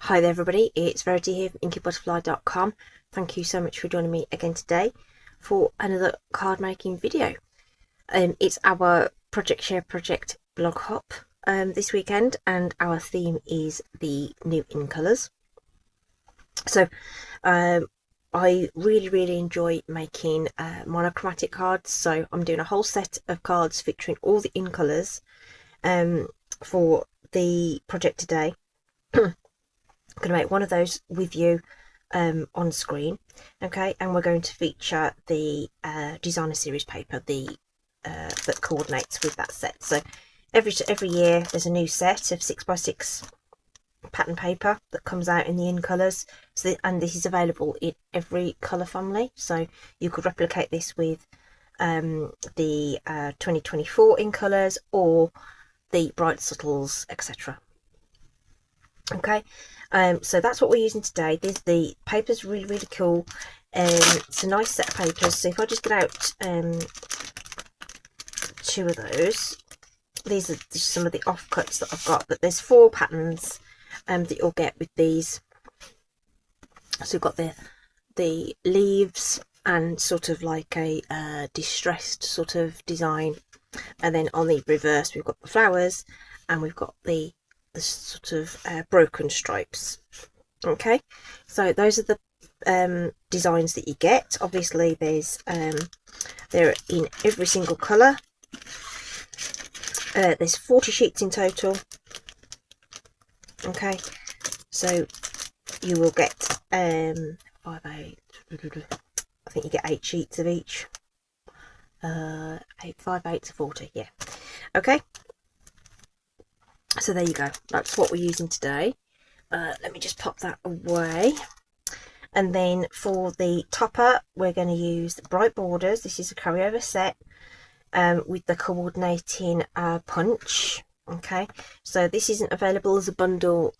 Hi there everybody, it's Verity here from inkybutterfly.com. Thank you so much for joining me again today for another card making video. It's our Project Share Project blog hop this weekend, and our theme is the new in colours. So I really enjoy making monochromatic cards, so I'm doing a whole set of cards featuring all the in colours for the project today. I'm going to make one of those with you on screen, okay, and we're going to feature the designer series paper, that coordinates with that set. So every year there's a new set of 6x6 pattern paper that comes out in the in colours, and this is available in every colour family, so you could replicate this with the 2024 in colours or the bright subtles, etc. Okay, so that's what we're using today. The paper's really cool. It's a nice set of papers. So if I just get out two of those, these are just some of the offcuts that I've got, but there's 4 patterns that you'll get with these. So we've got the leaves and sort of like a distressed sort of design, and then on the reverse we've got the flowers, and we've got the sort of broken stripes. Okay, so those are the designs that you get. Obviously they're in every single colour. There's 40 sheets in total. Okay, so you will get 5, 8, I think you get 8 sheets of each. 8, 5, 8 to 40, yeah. Okay, so there you go, that's what we're using today. Let me just pop that away. And then for the topper, we're going to use the bright borders. This is a carryover set with the coordinating punch. Okay, so this isn't available as a bundle,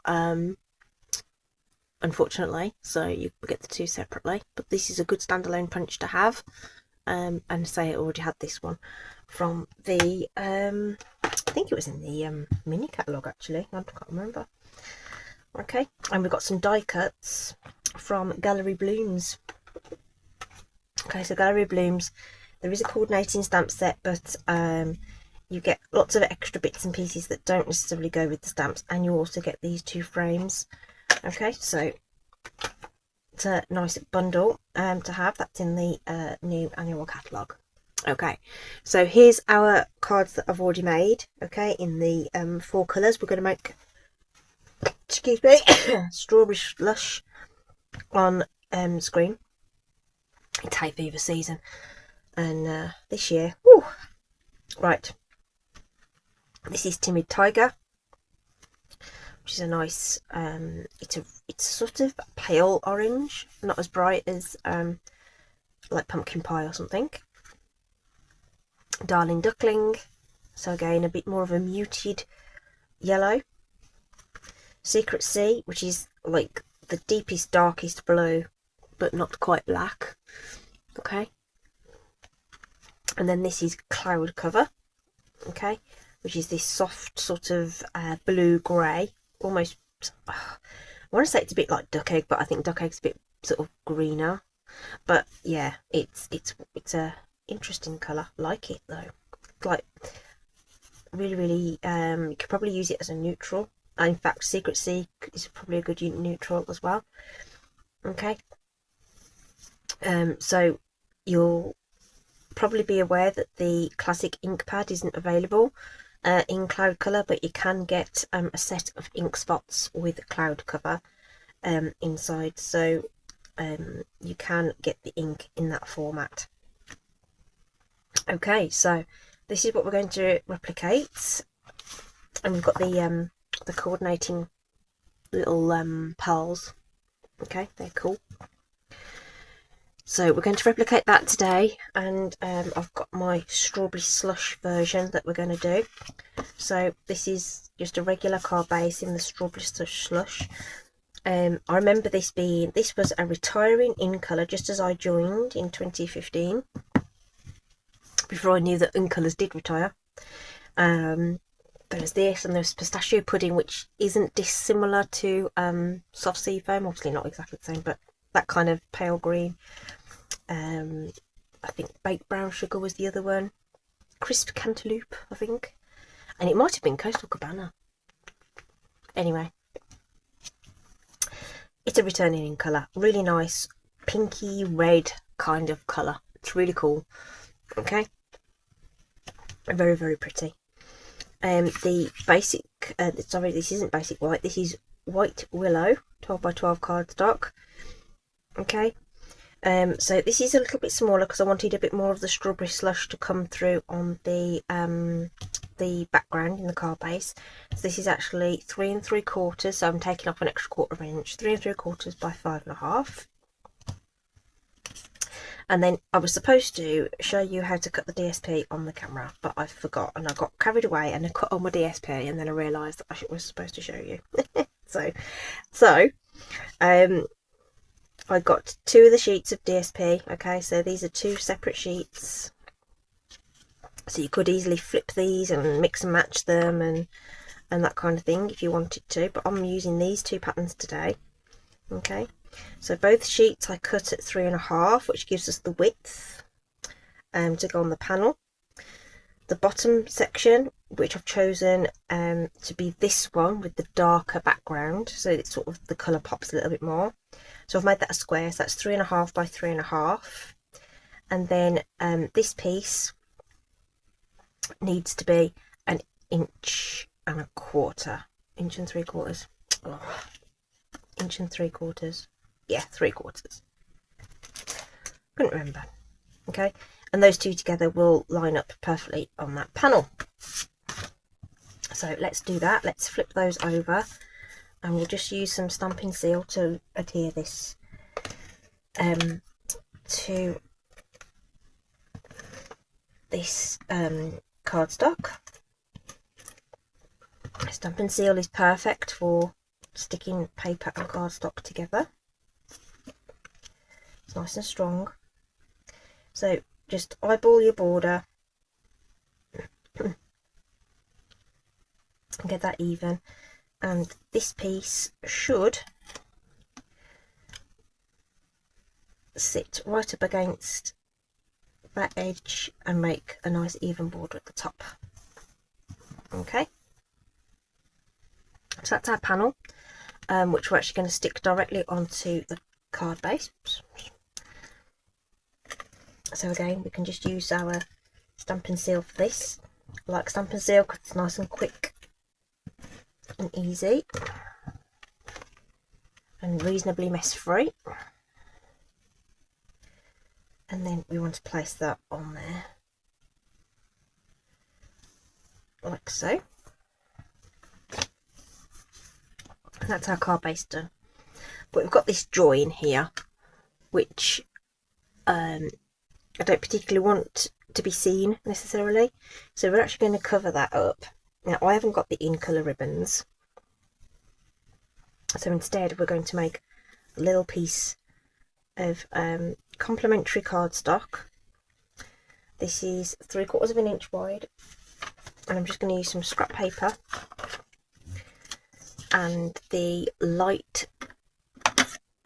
unfortunately, so you get the 2 separately, but this is a good standalone punch to have. And say I already had this one from the I think it was in the mini catalogue, actually, I can't remember. Okay, and we've got some die cuts from Gallery Blooms. Okay, so Gallery Blooms, there is a coordinating stamp set, but you get lots of extra bits and pieces that don't necessarily go with the stamps, and you also get these 2 frames. Okay, so it's a nice bundle to have. That's in the new annual catalogue. Okay, so here's our cards that I've already made. Okay, in the 4 colours. We're going to make, excuse me, strawberry slush on screen. It's hay fever season, and this year, whew, right, this is Timid Tiger, which is a nice it's a sort of pale orange, not as bright as like pumpkin pie or something. Darling Duckling, so again a bit more of a muted yellow. Secret Sea, which is like the deepest darkest blue but not quite black. Okay, and then this is Cloud Cover, okay, which is this soft sort of blue grey, almost, I want to say it's a bit like Duck Egg, but I think Duck Egg's a bit sort of greener. But yeah, it's a interesting colour. I like it though. Like really you could probably use it as a neutral. In fact, Secret Sea is probably a good neutral as well. Okay, so you'll probably be aware that the classic ink pad isn't available in Cloud Colour, but you can get a set of ink spots with Cloud Cover inside, so you can get the ink in that format. Okay, so this is what we're going to replicate, and we've got the coordinating little pearls. Okay, they're cool. So we're going to replicate that today, and I've got my strawberry slush version that we're going to do. So this is just a regular card base in the strawberry slush. I remember this was a retiring in colour just as I joined in 2015, before I knew that in colours did retire. There's this, and there's pistachio pudding, which isn't dissimilar to soft sea foam. Obviously not exactly the same, but that kind of pale green. I think baked brown sugar was the other one. Crisp cantaloupe, I think. And it might have been Coastal Cabana. Anyway. It's a returning in colour. Really nice pinky red kind of colour. It's really cool. Okay. Very, very pretty. The basic, sorry, this isn't basic white. This is white willow 12 by 12 cardstock. Okay. So this is a little bit smaller because I wanted a bit more of the strawberry slush to come through on the background in the card base. So this is actually 3 3/4, so I'm taking off an extra 1/4 inch. 3 3/4 by 5.5. And then I was supposed to show you how to cut the DSP on the camera, but I forgot and I got carried away and I cut on my DSP, and then I realised that I was supposed to show you. I got 2 of the sheets of DSP. Okay, so these are 2 separate sheets. So you could easily flip these and mix and match them and that kind of thing if you wanted to. But I'm using these 2 patterns today. Okay, so both sheets I cut at 3.5, which gives us the width to go on the panel. The bottom section, which I've chosen to be this one with the darker background, so it's sort of the colour pops a little bit more. So I've made that a square, so that's 3.5 by 3.5. And then this piece needs to be 1 1/4 inches. 1 3/4. Oh, 1 3/4. Yeah, 3/4. Couldn't remember. Okay, and those 2 together will line up perfectly on that panel. So let's do that. Let's flip those over, and we'll just use some Stampin' Seal to adhere this to this cardstock. Stampin' Seal is perfect for sticking paper and cardstock together. It's nice and strong. So just eyeball your border and get that even, and this piece should sit right up against that edge and make a nice even border at the top. Okay, so that's our panel, which we're actually going to stick directly onto the card base. So again, we can just use our Stampin' Seal for this. I like Stampin' Seal because it's nice and quick and easy and reasonably mess free. And then we want to place that on there like so. And that's our card base done. But we've got this join here, which I don't particularly want to be seen necessarily, so we're actually going to cover that up. Now I haven't got the in colour ribbons, so instead we're going to make a little piece of complementary cardstock. This is 3/4 inch wide, and I'm just going to use some scrap paper and the light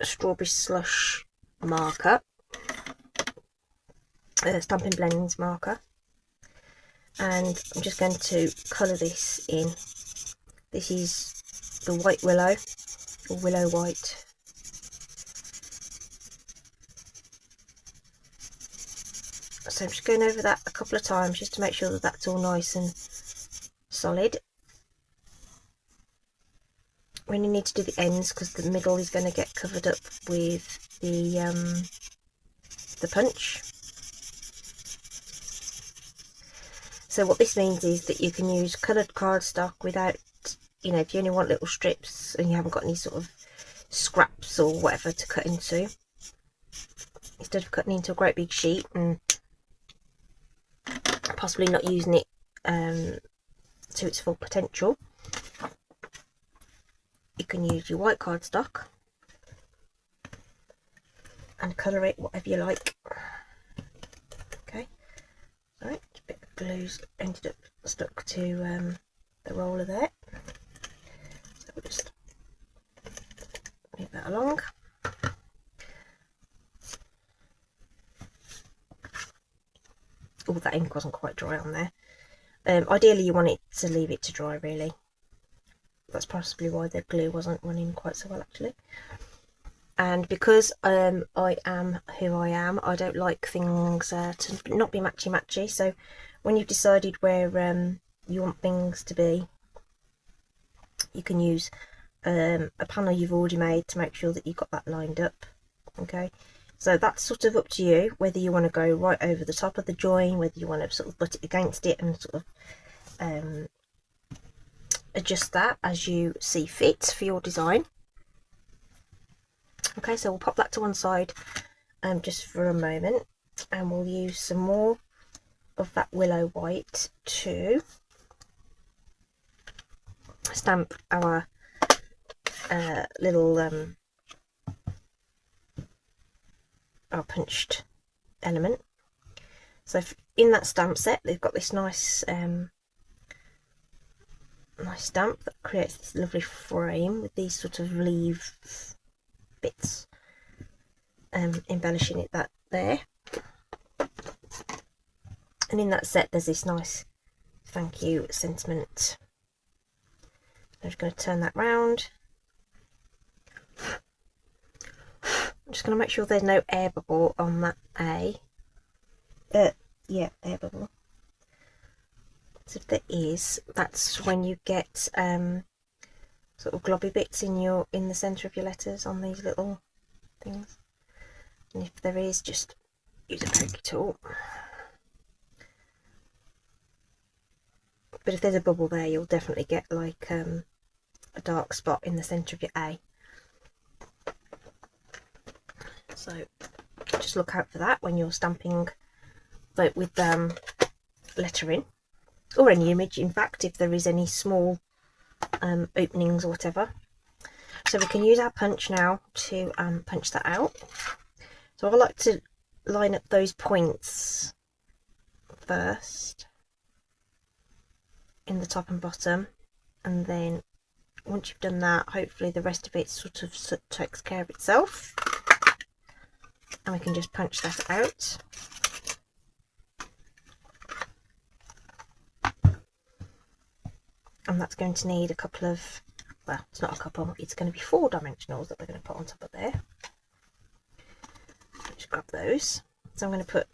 strawberry slush marker, Stampin' Blends marker, and I'm just going to colour this in. This is the white willow, or willow white. So I'm just going over that a couple of times just to make sure that that's all nice and solid. We only need to do the ends because the middle is going to get covered up with the punch. So what this means is that you can use coloured cardstock without, you know, if you only want little strips and you haven't got any sort of scraps or whatever to cut into, instead of cutting into a great big sheet and possibly not using it to its full potential, you can use your white cardstock and colour it whatever you like. Okay, sorry, a bit of glue's ended up stuck to the roller there. So we'll just move that along. Oh, that ink wasn't quite dry on there. Ideally you want it to leave it to dry, really. That's possibly why the glue wasn't running quite so well, actually. And because I am who I am, I don't like things to not be matchy-matchy. So when you've decided where you want things to be, you can use a panel you've already made to make sure that you've got that lined up. Okay, so that's sort of up to you whether you want to go right over the top of the join, whether you want to sort of butt it against it and sort of adjust that as you see fit for your design. Okay, so we'll pop that to one side just for a moment, and we'll use some more of that willow white to stamp our little our punched element. So in that stamp set, they've got this nice nice stamp that creates this lovely frame with these sort of leaf bits, embellishing it that there. And in that set there's this nice thank you sentiment. I'm just going to turn that round. I'm just going to make sure there's no air bubble on that A. Yeah, air bubble. So if there is, that's when you get sort of globby bits in the centre of your letters on these little things. And if there is, just use a pokey tool. But if there's a bubble there, you'll definitely get like a dark spot in the centre of your A. So just look out for that when you're stamping, but with lettering, or any image, in fact, if there is any small openings or whatever. So we can use our punch now to punch that out. So I like to line up those points first in the top and bottom, and then once you've done that, hopefully the rest of it sort of takes care of itself, and we can just punch that out. And that's going to need a couple of, well, it's not a couple, it's going to be 4 dimensionals that we're going to put on top of there. Just grab those. So I'm going to put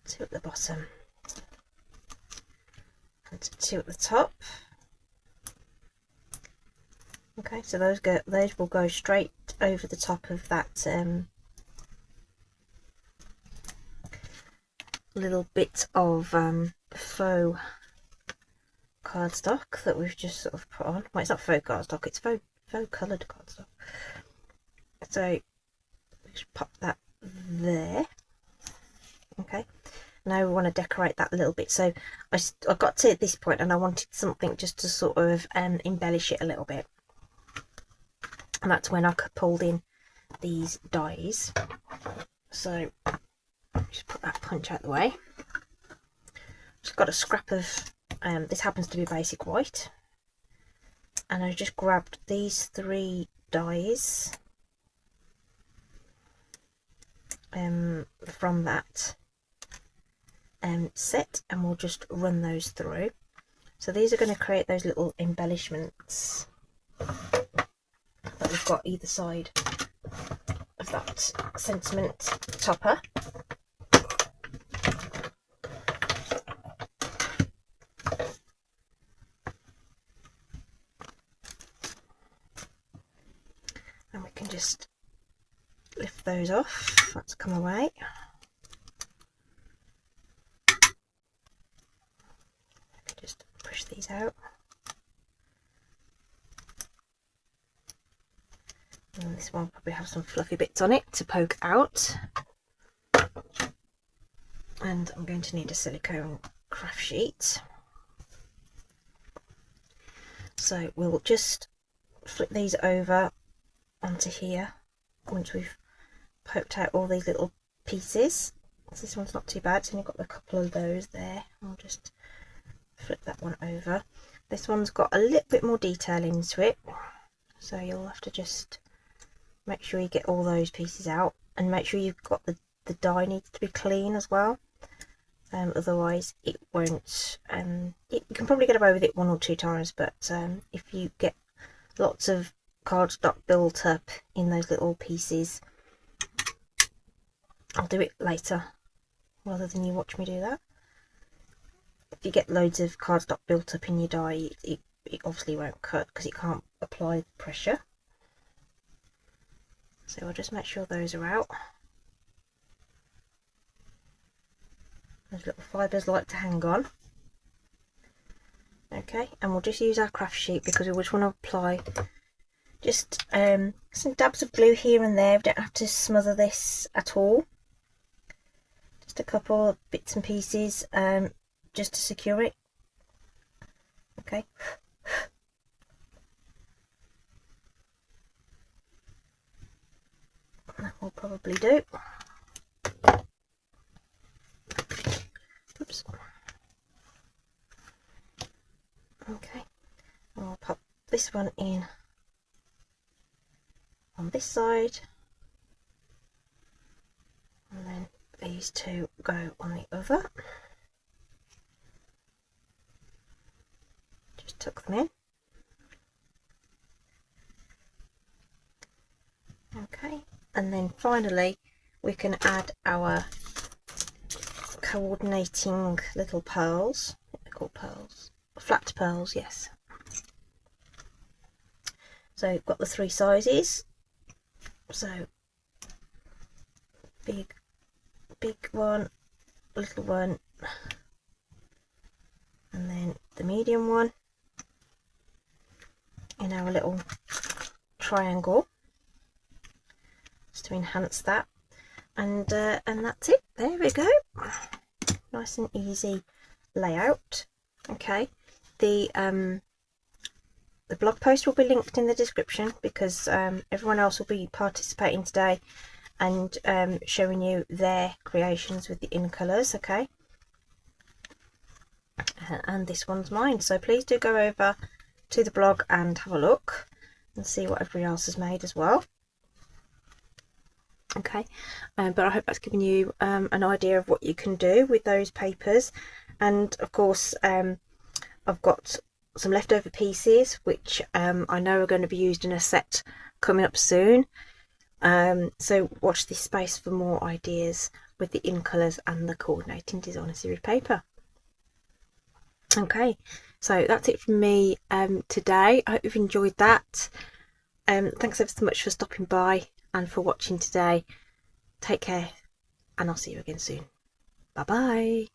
2 at the bottom and 2 at the top. Okay, so those will go straight over the top of that little bit of faux cardstock that we've just sort of put on. Well, it's not faux cardstock, it's faux coloured cardstock. So just pop that there. Okay, now we want to decorate that a little bit. So I got to this point and I wanted something just to sort of embellish it a little bit, and that's when I pulled in these dies. So just put that punch out the way. Just got a scrap of this happens to be basic white, and I just grabbed these 3 dies from that set, and we'll just run those through. So these are going to create those little embellishments that we've got either side of that sentiment topper. And we can just lift those off. Let's come away. Just push these out. And this one will probably have some fluffy bits on it to poke out. And I'm going to need a silicone craft sheet. So we'll just flip these over onto here once we've poked out all these little pieces. So this one's not too bad. It's only got a couple of those there. I'll just flip that one over. This one's got a little bit more detail into it, so you'll have to just make sure you get all those pieces out, and make sure you've got the die needs to be clean as well. Otherwise it won't. You can probably get away with it 1 or 2 times, but if you get lots of cardstock built up in those little pieces, I'll do it later rather than you watch me do that. If you get loads of cardstock built up in your die, it obviously won't cut because it can't apply pressure. So I'll just make sure those are out. Those little fibres like to hang on. Okay, and we'll just use our craft sheet because we just want to apply just some dabs of glue here and there. We don't have to smother this at all. Just a couple of bits and pieces just to secure it. Okay. That will probably do. Oops. Okay, I'll pop this one in on this side, and then these two go on the other. Just tuck them in. Okay, and then finally we can add our coordinating little pearls. They're called pearls, flat pearls, yes. So we've got the 3 sizes. So big one, little one, and then the medium one in our little triangle, just to enhance that. And that's it. There we go. Nice and easy layout. Okay, the blog post will be linked in the description because everyone else will be participating today and showing you their creations with the in colours. Okay, and this one's mine, so please do go over to the blog and have a look and see what everybody else has made as well. Okay, but I hope that's given you an idea of what you can do with those papers. And of course I've got some leftover pieces which I know are going to be used in a set coming up soon, so watch this space for more ideas with the in colours and the coordinating designer series paper. Okay, so that's it from me today. I hope you've enjoyed that. Thanks ever so much for stopping by and for watching today. Take care, and I'll see you again soon. Bye bye.